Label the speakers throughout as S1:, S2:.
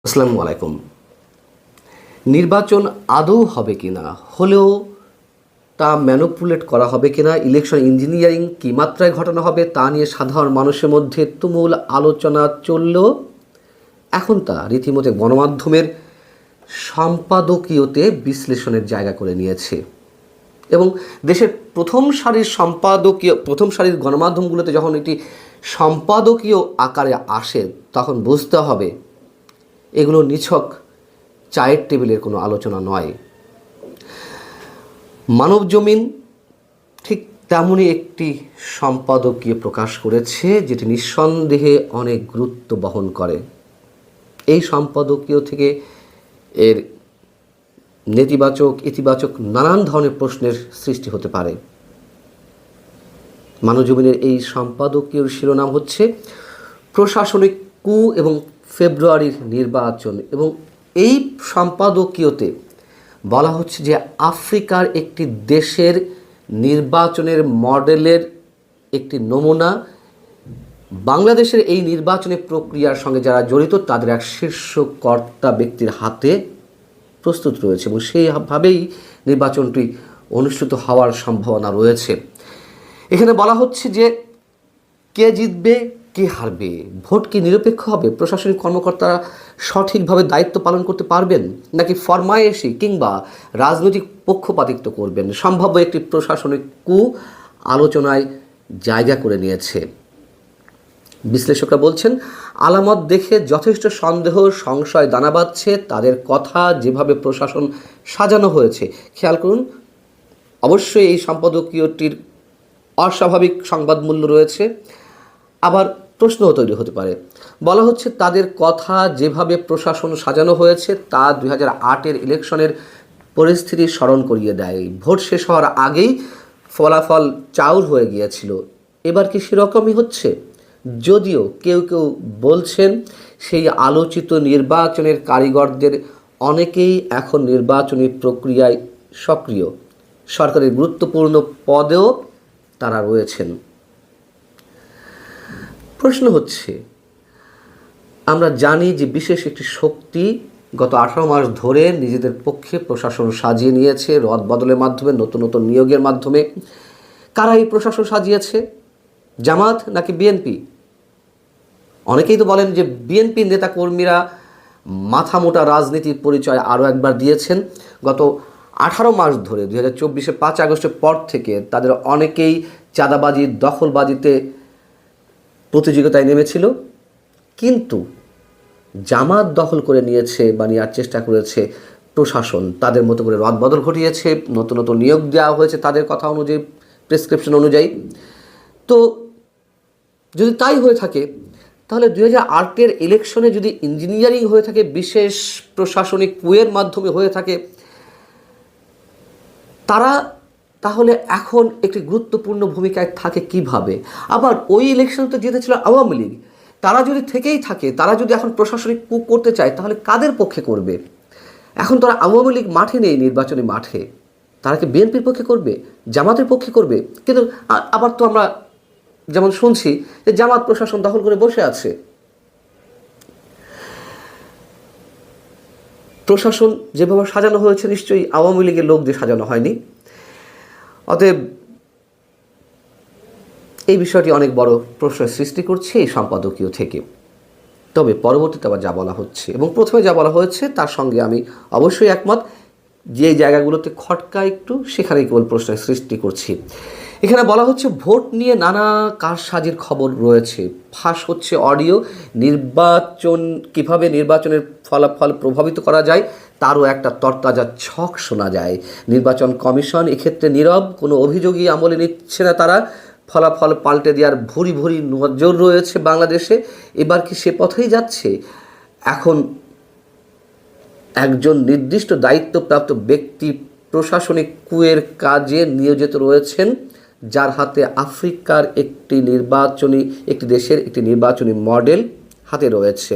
S1: আসসালামু আলাইকুম। নির্বাচন আদৌ হবে কিনা, হলেও তা ম্যানিপুলেট করা হবে কিনা, ইলেকশন ইঞ্জিনিয়ারিং কী মাত্রায় ঘটানো হবে তা নিয়ে সাধারণ মানুষের মধ্যে তুমুল আলোচনা চললেও এখন তা রীতিমতো গণমাধ্যমের সম্পাদকীয়তে বিশ্লেষণের জায়গা করে নিয়েছে। এবং দেশের প্রথম সারির গণমাধ্যমগুলোতে যখন এটি সম্পাদকীয় আকারে আসে তখন বুঝতে হবে এগুলো নিছক চায়ের টেবিলের কোনো আলোচনা নয়। মানবজমিন ঠিক তেমনই একটি সম্পাদকীয় প্রকাশ করেছে যেটি নিঃসন্দেহে অনেক গুরুত্ব বহন করে। এই সম্পাদকীয় থেকে এর নেতিবাচক ইতিবাচক নানান ধরনের প্রশ্নের সৃষ্টি হতে পারে। মানবজমিনের এই সম্পাদকীয় শিরোনাম হচ্ছে প্রশাসনিক কু এবং ফেব্রুয়ারির নির্বাচন। এবং এই সম্পাদকীয়তে বলা হচ্ছে যে আফ্রিকার একটি দেশের নির্বাচনের মডেলের একটি নমুনা বাংলাদেশের এই নির্বাচনী প্রক্রিয়ার সঙ্গে যারা জড়িত তাদের এক শীর্ষ কর্তা ব্যক্তির হাতে প্রস্তুত রয়েছে এবং সেইভাবেই নির্বাচনটি অনুষ্ঠিত হওয়ার সম্ভাবনা রয়েছে। এখানে বলা হচ্ছে যে কে জিতবে কে হারবে, ভোট কি নিরপেক্ষ হবে, প্রশাসনিক কর্মকর্তারা সঠিকভাবে দায়িত্ব পালন করতে পারবেন নাকি ফরমায়েশি কিংবা রাজনৈতিক পক্ষপাতিত্ব করবেন, সম্ভাব্য একটি প্রশাসনিক কু আলোচনায় জায়গা করে নিয়েছে। বিশ্লেষকরা বলছেন আলামত দেখে যথেষ্ট সন্দেহ সংশয় দানা বাঁধছে তাদের কথা যেভাবে প্রশাসন সাজানো হয়েছে। খেয়াল করুন, অবশ্যই এই সম্পাদকীয়টির অস্বাভাবিক সংবাদ মূল্য রয়েছে, আবার প্রশ্নও তৈরি হতে পারে। বলা হচ্ছে তাদের কথা যেভাবে প্রশাসন সাজানো হয়েছে তা 2008-এর ইলেকশনের পরিস্থিতি স্মরণ করিয়ে দেয়। ভোট শেষ হওয়ার আগেই ফলাফল চাউর হয়ে গিয়েছিল। এবার কি সেরকমই হচ্ছে? যদিও কেউ কেউ বলছেন সেই আলোচিত নির্বাচনের কারিগরদের অনেকেই এখন নির্বাচনী প্রক্রিয়ায় সক্রিয়, সরকারের গুরুত্বপূর্ণ পদেও তারা রয়েছেন। প্রশ্ন হচ্ছে, আমরা জানি যে বিশেষ একটি শক্তি গত 18 মাস ধরে নিজেদের পক্ষে প্রশাসন সাজিয়ে নিয়েছে রদ বদলের মাধ্যমে, নতুন নতুন নিয়োগের মাধ্যমে। কারা এই প্রশাসন সাজিয়েছে? জামাত নাকি বিএনপি? অনেকেই তো বলেন যে বিএনপির নেতাকর্মীরা মাথামোটা রাজনীতির পরিচয় আরও একবার দিয়েছেন। গত 18 মাস ধরে 2024-এ 5 আগস্টের পর থেকে তাদের অনেকেই চাঁদাবাজি দখলবাজিতে প্রতিযোগিতায় নেমেছিল, কিন্তু জামাত দখল করে নিয়েছে বা নেওয়ার চেষ্টা করেছে প্রশাসন, তাদের মতো করে রদবদল ঘটিয়েছে, নতুন নতুন নিয়োগ দেওয়া হয়েছে তাদের কথা অনুযায়ী, প্রেসক্রিপশন অনুযায়ী। তো যদি তাই হয়ে থাকে তাহলে 2008-এর ইলেকশনে যদি ইঞ্জিনিয়ারিং হয়ে থাকে, বিশেষ প্রশাসনিক কুয়ের মাধ্যমে হয়ে থাকে, তারা তাহলে এখন একটি গুরুত্বপূর্ণ ভূমিকায় থাকে কিভাবে? আবার ওই ইলেকশন তো জিতেছিল আওয়ামী লীগ, তারা যদি থেকেই থাকে, তারা যদি এখন প্রশাসনিক কূপ করতে চায় তাহলে কাদের পক্ষে করবে? এখন তারা আওয়ামী লীগ মাঠে নেই, নির্বাচনী মাঠে, তারা কি বিএনপির পক্ষে করবে, জামাতের পক্ষে করবে? কিন্তু আবার তো আমরা যেমন শুনছি যে জামাত প্রশাসন দখল করে বসে আছে। প্রশাসন যেভাবে সাজানো হয়েছে নিশ্চয়ই আওয়ামী লীগের লোক দিয়ে সাজানো হয়নি। অতএব এই বিষয়টি অনেক বড় প্রশ্নের সৃষ্টি করছে এই সম্পাদকীয় থেকে। তবে পরবর্তীতে আবার যা বলা হচ্ছে এবং প্রথমে যা বলা হয়েছে তার সঙ্গে আমি অবশ্যই একমত। যে জায়গাগুলোতে খটকা একটু, সেখানেই কেবল প্রশ্নের সৃষ্টি করছি। এখানে বলা হচ্ছে ভোট নিয়ে নানা কারসাজির খবর রয়েছে, ফাঁস হচ্ছে অডিও, নির্বাচন কিভাবে নির্বাচনের ফলাফল প্রভাবিত করা যায় তারও একটা তরতাজা ছক শোনা যায়। নির্বাচন কমিশন এক্ষেত্রে নীরব, কোনো অভিযোগই আমলে নিচ্ছে না তারা, ফলাফল পাল্টে দেওয়ার ভুরি ভুরি নজর রয়েছে বাংলাদেশে। এবার কি সে পথেই যাচ্ছে? এখন একজন নির্দিষ্ট দায়িত্বপ্রাপ্ত ব্যক্তি প্রশাসনিক কুয়ের কাজে নিয়োজিত রয়েছেন, যার হাতে আফ্রিকার একটি দেশের একটি নির্বাচনী মডেল হাতে রয়েছে,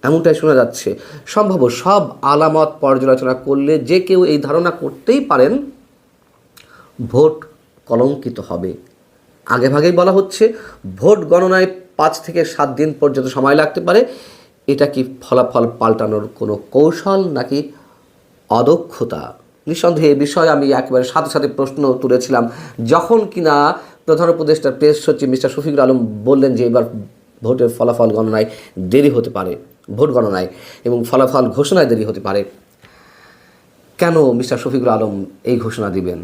S1: এমনটাই শোনা যাচ্ছে। সম্ভব সব আলামত পর্যালোচনা করলে যে কেউ এই ধারণা করতেই পারেন ভোট কলঙ্কিত হবে। আগেভাগেই বলা হচ্ছে ভোট গণনায় 5 থেকে 7 দিন পর্যন্ত সময় লাগতে পারে। এটা কি ফলাফল পাল্টানোর কোনো কৌশল নাকি অদক্ষতা? নিঃসন্দেহে এ বিষয়ে আমি একেবারে সাথে সাথে প্রশ্ন তুলেছিলাম যখন কিনা প্রধান উপদেষ্টার প্রেস সচিব মিস্টার শফিকুল আলম বললেন যে এবার ভোটের ফলাফল গণনায় দেরি হতে পারে, ভোট গণনায় এবং ফলাফল ঘোষণায় দেরি হতে পারে। কেন মিস্টার শফিকুল আলম এই ঘোষণা দিবেন?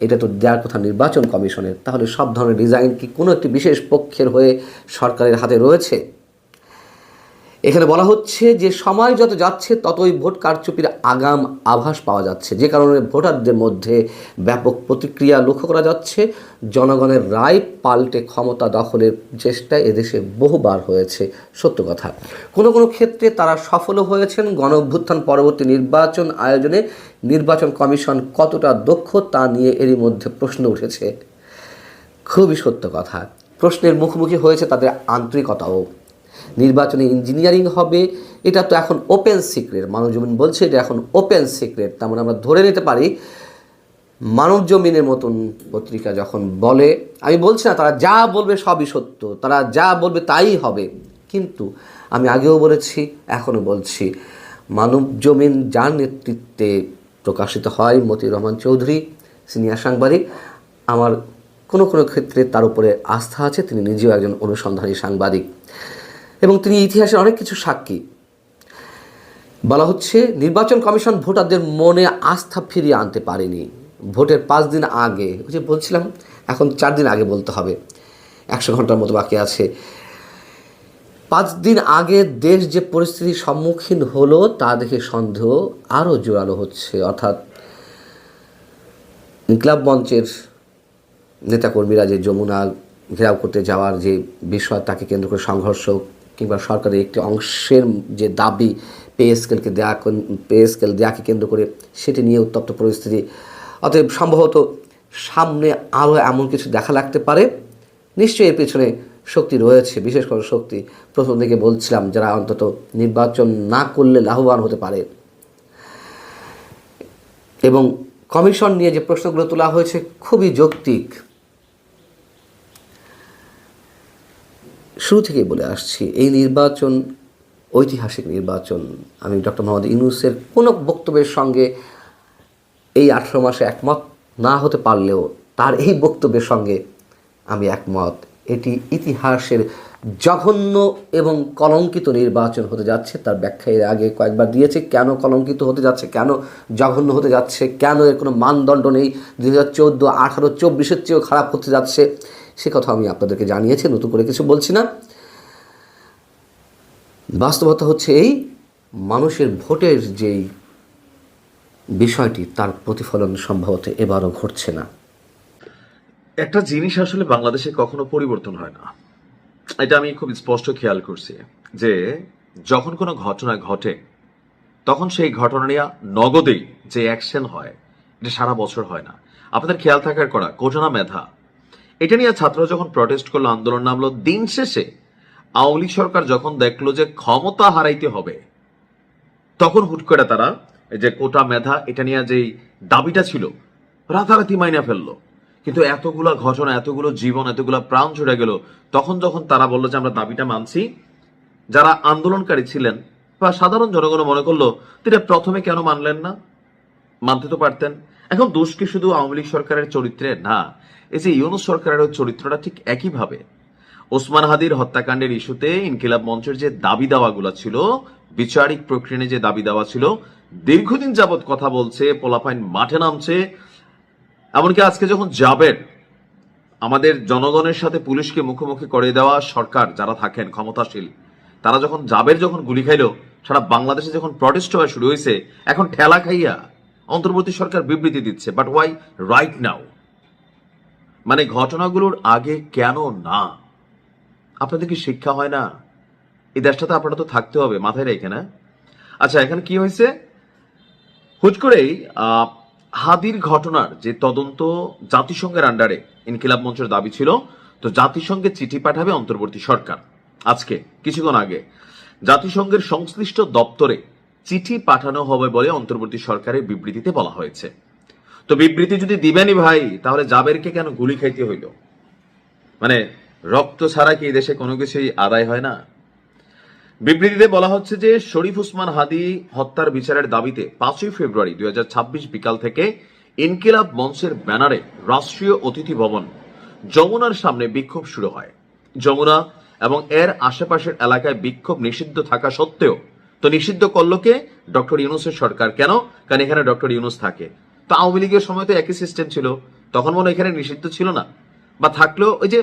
S1: এটা তো দেওয়ার কথা নির্বাচন কমিশনের। তাহলে সব ধরনের ডিজাইন কি কোনো একটি বিশেষ পক্ষের হয়ে সরকারের হাতে রয়েছে? এখানে বলা হচ্ছে যে সময় যত যাচ্ছে ততই ভোট কারচুপির আগাম আভাস পাওয়া যাচ্ছে, যে কারণে ভোটারদের মধ্যে ব্যাপক প্রতিক্রিয়া লক্ষ্য করা যাচ্ছে। জনগণের রায় পাল্টে ক্ষমতা দখলের চেষ্টা এদেশে বহুবার হয়েছে, সত্য কথা। কোনো কোনো ক্ষেত্রে তারা সফলও হয়েছেন। গণ অভ্যুত্থান পরবর্তী নির্বাচন আয়োজনে নির্বাচন কমিশন কতটা দক্ষ তা নিয়ে এরই মধ্যে প্রশ্ন উঠেছে। খুবই সত্য কথা। প্রশ্নের মুখোমুখি হয়েছে তাদের আন্তরিকতাও। নির্বাচনে ইঞ্জিনিয়ারিং হবে এটা তো এখন ওপেন সিক্রেট। মানবজমিন বলছে এটা এখন ওপেন সিক্রেট। তেমন আমরা ধরে নিতে পারি মানবজমিনের মতন পত্রিকা যখন বলে, আমি বলছি না তারা যা বলবে সবই সত্য, তারা যা বলবে তাই হবে, কিন্তু আমি আগেও বলেছি এখনও বলছি, মানবজমিন যার নেতৃত্বে প্রকাশিত হয়, মতিউর রহমান চৌধুরী সিনিয়র সাংবাদিক, আমার কোনো কোনো ক্ষেত্রে তার উপরে আস্থা আছে। তিনি নিজেও একজন অনুসন্ধানী সাংবাদিক এবং তিনি ইতিহাসের অনেক কিছু সাক্ষী। বলা হচ্ছে নির্বাচন কমিশন ভোটারদের মনে আস্থা ফিরিয়ে আনতে পারেনি। ভোটের 5 দিন আগে, ওই যে বলছিলাম এখন 4 দিন আগে বলতে হবে, 100 ঘন্টার মতো বাকি আছে। 5 দিন আগে দেশ যে পরিস্থিতির সম্মুখীন হলো তা দেখে সন্দেহ আরও জোরালো হচ্ছে। অর্থাৎ ইনকিলাব মঞ্চের নেতাকর্মীরা যে যমুনা ঘেরাও করতে যাওয়ার যে বিষয়, তাকে কেন্দ্র করে সংঘর্ষ কিংবা সরকারের একটি অংশের যে দাবি পে স্কেল দেয়াকে কেন্দ্র করে, সেটি নিয়ে উত্তপ্ত পরিস্থিতি। অতএব সম্ভবত সামনে আরও এমন কিছু দেখা লাগতে পারে। নিশ্চয়ই এর পেছনে শক্তি রয়েছে, বিশেষ করে শক্তি প্রথম দিকে বলছিলাম যারা অন্তত নির্বাচন না করলে লাভবান হতে পারে। এবং কমিশন নিয়ে যে প্রশ্নগুলো তোলা হয়েছে খুবই যৌক্তিক। শুরু থেকেই বলে আসছি এই নির্বাচন ঐতিহাসিক নির্বাচন। আমি ডক্টর মোহাম্মদ ইউনূসের কোনো বক্তব্যের সঙ্গে এই 18 মাসে একমত না হতে পারলেও তার এই বক্তব্যের সঙ্গে আমি একমত। এটি ইতিহাসের জঘন্য এবং কলঙ্কিত নির্বাচন হতে যাচ্ছে। তার ব্যাখ্যা এর আগে কয়েকবার দিয়েছে, কেন কলঙ্কিত হতে যাচ্ছে, কেন জঘন্য হতে যাচ্ছে, কেন এর কোনো মানদণ্ড নেই, 2014, 18, 24-এর চেয়েও খারাপ হতে যাচ্ছে, সে কথা আমি আপনাদেরকে জানিয়েছি, নতুন করে কিছু বলছি না। বাস্তবতা হচ্ছে এই, মানুষের ভোটের যেই বিষয়টি তার প্রতিফলন সম্ভবত এবারও ঘটছে না।
S2: একটা জিনিস আসলে বাংলাদেশে কখনো পরিবর্তন হয় না, এটা আমি খুব স্পষ্ট খেয়াল করছি যে যখন কোনো ঘটনা ঘটে তখন সেই ঘটনা নিয়ে নগদেই যে অ্যাকশন হয় এটা সারা বছর হয় না। আপনাদের খেয়াল থাকার করা কোটা মেধা, এটা নিয়ে ছাত্ররা যখন প্রটেস্ট করলো, আন্দোলন নামলো, দিন শেষে আওয়ামী লীগ সরকার যখন দেখলো যে ক্ষমতা হারাইতে হবে, তখন হুট করে তারা এই যে কোটা মেধা এটা নিয়ে যেই দাবিটা ছিল রাতারাতি মাইনা ফেললো। কিন্তু এতগুলা ঘটনা, এতগুলো জীবন, এতগুলো প্রাণ ছুটে গেল, তখন যখন তারা বললো যে আমরা দাবিটা মানছি, যারা আন্দোলনকারী ছিলেন বা সাধারণ জনগণ মনে করলো তিনি প্রথমে কেন মানলেন না, মানতে তো পারতেন। এখন দোষ কি শুধু আওয়ামী লীগ সরকারের চরিত্রে? না, এই যে ইউনূস সরকারের চরিত্রটা ঠিক একইভাবে। ওসমান হাদির হত্যাকাণ্ডের ইস্যুতে ইনকিলাব মঞ্চের যে দাবি দাওয়াগুলো ছিল, বিচারিক প্রক্রিয়া যে দাবি দাওয়া ছিল, দীর্ঘদিন যাবৎ কথা বলছে, পোলাপাইন মাঠে নামছে। এমনকি আজকে যখন জাবের আমাদের জনগণের সাথে পুলিশকে মুখোমুখি করে দেওয়া সরকার যারা থাকেন ক্ষমতাশীল, তারা যখন জাবের যখন গুলি খাইলো, সারা বাংলাদেশে যখন প্রটেস্ট হওয়া শুরু হয়েছে, এখন ঠেলা খাইয়া অন্তর্বর্তী সরকার বিবৃতি দিচ্ছে। But why right now? মানে ঘটনাগুলোর আগে কেন না? আপনাদের কি শিক্ষা হয় না? এই দেশটাতে আপনারা তো থাকতে হবে, মাথায় রেখে না। আচ্ছা, এখানে কি হয়েছে? হুট করেই হাদির ঘটনার যে তদন্ত জাতিসংঘের আন্ডারে ইনকিলাব মঞ্চের দাবি ছিল, তো জাতিসংঘে চিঠি পাঠাবে অন্তর্বর্তী সরকার। আজকে কিছুক্ষণ আগে জাতিসংঘের সংশ্লিষ্ট দপ্তরে চিঠি পাঠানো হবে বলে অন্তর্বর্তী সরকারের বিবৃতিতে বলা হয়েছে। তো বিবৃতি যদি দিবেনই ভাই, তাহলে জাবেরকে কেন গুলি খাইতে হইল? মানে রক্ত ছাড়া কি এই দেশে কোনো কিছুই আদায় হয় না? বিবৃতিতে বলা হচ্ছে যে শরীফ ওসমান হাদি হত্যার বিচারের দাবিতে 5ই ফেব্রুয়ারি 2026 বিকাল থেকে ইনকিলাব মঞ্চের ব্যানারে রাষ্ট্রীয় অতিথি ভবন যমুনার সামনে বিক্ষোভ শুরু হয়। যমুনা এবং এর আশেপাশের এলাকায় বিক্ষোভ নিষিদ্ধ থাকা সত্ত্বেও, তো নিষিদ্ধ করলো কে? ডক্টর ইউনূসের সরকার। কেন? কারণ এখানে ডক্টর ইউনূস থাকে। তো আওয়ামী লীগের সময় তো একই সিস্টেম ছিল, তখন মনে হয় এখানে নিষিদ্ধ ছিল না, বা থাকলেও ওই যে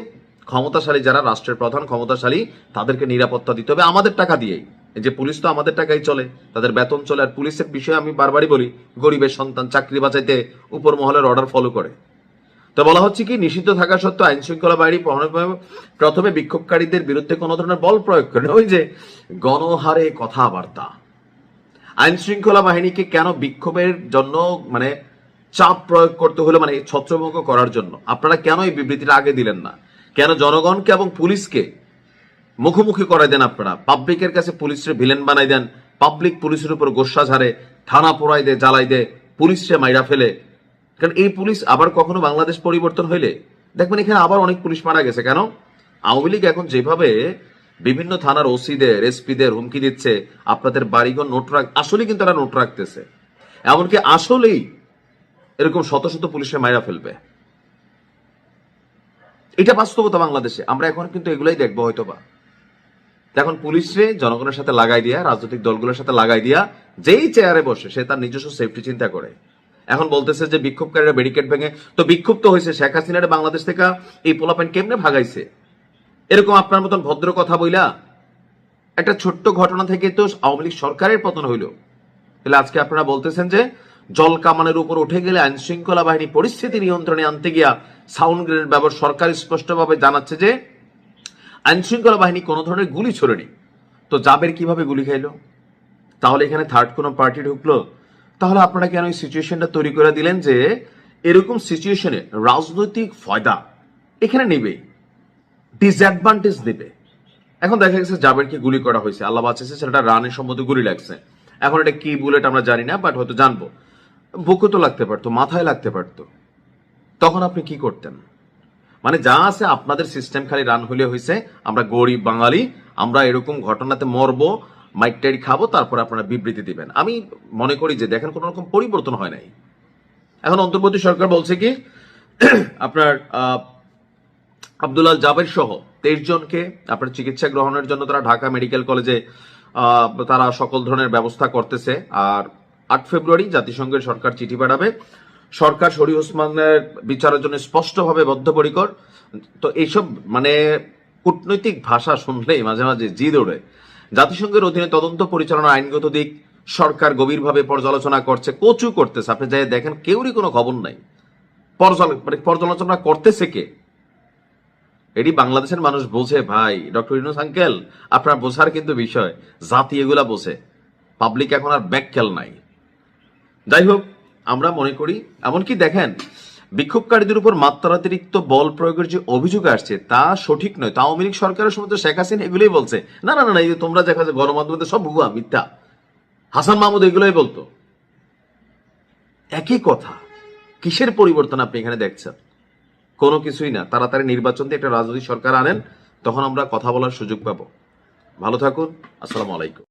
S2: ক্ষমতাশালী যারা রাষ্ট্রের প্রধান ক্ষমতাশালী তাদেরকে নিরাপত্তা দিতে হবে আমাদের টাকা দিয়েই। এই যে পুলিশ তো আমাদের টাকাই চলে, তাদের বেতন চলে। আর পুলিশের বিষয়ে আমি বারবারই বলি, গরিবের সন্তান চাকরি বাঁচাইতে উপর মহলের অর্ডার ফলো করে। তো বলা হচ্ছে কি, নিষিদ্ধ থাকা সত্ত্বেও আইন শৃঙ্খলা বাহিনী প্রথমে বিক্ষোভকারীদের বিরুদ্ধে কোনো ধরনের বল প্রয়োগ করে, ওই যে গণহারে কথাবার্তা। আইন শৃঙ্খলা বাহিনীকে কেন বিক্ষোভের জন্য মানে চাপ প্রয়োগ করতে হলো, মানে ছত্রভঙ্গ করার জন্য? আপনারা কেন এই বিবৃতিটা আগে দিলেন না? কেন জনগণকে এবং পুলিশকে মুখোমুখি করাই দেন? আপনারা পাবলিকের কাছে পুলিশের ভিলেন বানাই দেন, পাবলিক পুলিশের উপর গোস্বা ঝাড়ে, থানা পোড়াই দেয়, জ্বালাই দেয়, পুলিশে মাইরা ফেলে। কারণ এই পুলিশ আবার কখনো বাংলাদেশ পরিবর্তন হইলে দেখবেন এখানে আবার অনেক পুলিশ মারা গেছে। কেন? আওয়ামী লীগ এখন যেভাবে বিভিন্ন থানার ওসিদের এসপিদের হুমকি দিচ্ছে, আপনাদের বাড়িঘর নোট রাখ, আসলে কিন্তু তারা নোট রাখতেছে, এমনকি আসলেই এরকম শত শত পুলিশে মাইরা ফেলবে। এটা বাস্তবতা বাংলাদেশে। আমরা এখন কিন্তু এগুলাই দেখবো হয়তোবা। এখন পুলিশে জনগণের সাথে লাগাই দিয়া, রাজনৈতিক দলগুলোর সাথে লাগাই দিয়া, যেই চেয়ারে বসে সে তার নিজস্ব সেফটি চিন্তা করে। এখন বলতেছে যে বিক্ষোভকারীরা ব্যারিকেড ভেঙে, তো বিক্ষুব্ধ হয়েছে শেখ হাসিনার বাংলাদেশ থেকে এই পোলাপেন কেমনে ভাগাইছে? এরকম আপনার মতন ভদ্র কথা বইলা একটা ছোট্ট ঘটনা থেকে তো আওয়ামী লীগ সরকারের পতন হইল। তাহলে আজকে আপনারা বলতেছেন যে জল কামানের উপর উঠে গেলে আইন শৃঙ্খলা বাহিনী পরিস্থিতি নিয়ন্ত্রণে আনতে গিয়া সাউন্ড গ্রেনেড ব্যবহার। সরকার স্পষ্টভাবে জানাচ্ছে যে আইন শৃঙ্খলা বাহিনী কোনো ধরনের গুলি ছোড়েনি। তো জাবের কিভাবে গুলি খাইলো? তাহলে এখানে থার্ড কোনো পার্টি ঢুকলো? তাহলে আপনারা কেন এই সিচুয়েশনটা তৈরি করে দিলেন যে এরকম সিচুয়েশনে রাজনৈতিক ফায়দা এখানে নেবে, ডিসঅ্যাডভান্টেজ নেবে? এখন দেখা গেছে জাবেরকে গুলি করা হয়েছে, আল্লাহ বাঁচাচ্ছে, সেটা রানের সম্বন্ধে গুলি লাগছে। এখন এটা কি বুলেট আমরা জানি না, বাট হয়তো জানবো। বুকে তো লাগতে পারতো, মাথায় লাগতে পারতো, তখন আপনি কি করতেন? মানে যা আছে আপনাদের সিস্টেম খালি রান হইলে হয়েছে, আমরা গরিব বাঙালি, আমরা এরকম ঘটনাতে মরবো, মাইকটারি খাবো, তারপর আপনারা বিবৃতি দিবেন। আমি মনে করি যে দেখেন কোন রকম পরিবর্তন হয় নাই। এখন অন্তর্বর্তী সরকার বলছে কি, আপনার আব্দুল আল জাবের সহ 23 জনকে আপনার চিকিৎসা গ্রহণের জন্য তারা ঢাকা মেডিকেল কলেজে তারা সকল ধরনের ব্যবস্থা করতেছে। আর 8 ফেব্রুয়ারি জাতিসংঘের সরকার চিঠি পাঠাবে। সরকার শরীফ ওসমানের বিচারের জন্য স্পষ্টভাবে বদ্ধপরিকর। তো এইসব মানে কূটনৈতিক ভাষা শুনলেই মাঝে মাঝে জিদ ওঠে। জাতিসংঘের অধীনে তদন্ত পরিচালনার আইনগত দিক সরকার গভীরভাবে পর্যালোচনা করছে, কচু করতেছে। আপনি যাই দেখেন কেউরই কোনো খবর নাই। পর্যালোচনা করতেছে কে? এটি বাংলাদেশের মানুষ বোঝে ভাই। ডক্টর ইউনূস আঙ্কেল, আপনার বোঝার কিন্তু বিষয়, জাতি এগুলা বোঝে। পাবলিক এখন আর ব্যাককেল নাই। যাই হোক, আমরা মনে করি, এমনকি দেখেন বিক্ষোভকারীদের উপর মাত্রাতিরিক্ত বল প্রয়োগের যে অভিযোগ আসছে তা সঠিক নয়। তা আওয়ামী লীগ সরকারের সময় তো শেখ হাসিনা এগুলোই বলছে, না না না, এই তোমরা দেখা যায় গণমাধ্যমে সব ভুয়া মিথ্যা। হাসান মাহমুদ এগুলোই বলতো। একই কথা। কিসের পরিবর্তন আপনি এখানে দেখছেন? কোনো কিছুই না। তাড়াতাড়ি নির্বাচন দিয়ে একটা রাজনৈতিক সরকার আনেন, তখন আমরা কথা বলার সুযোগ পাবো। ভালো থাকুন। আসসালামু আলাইকুম।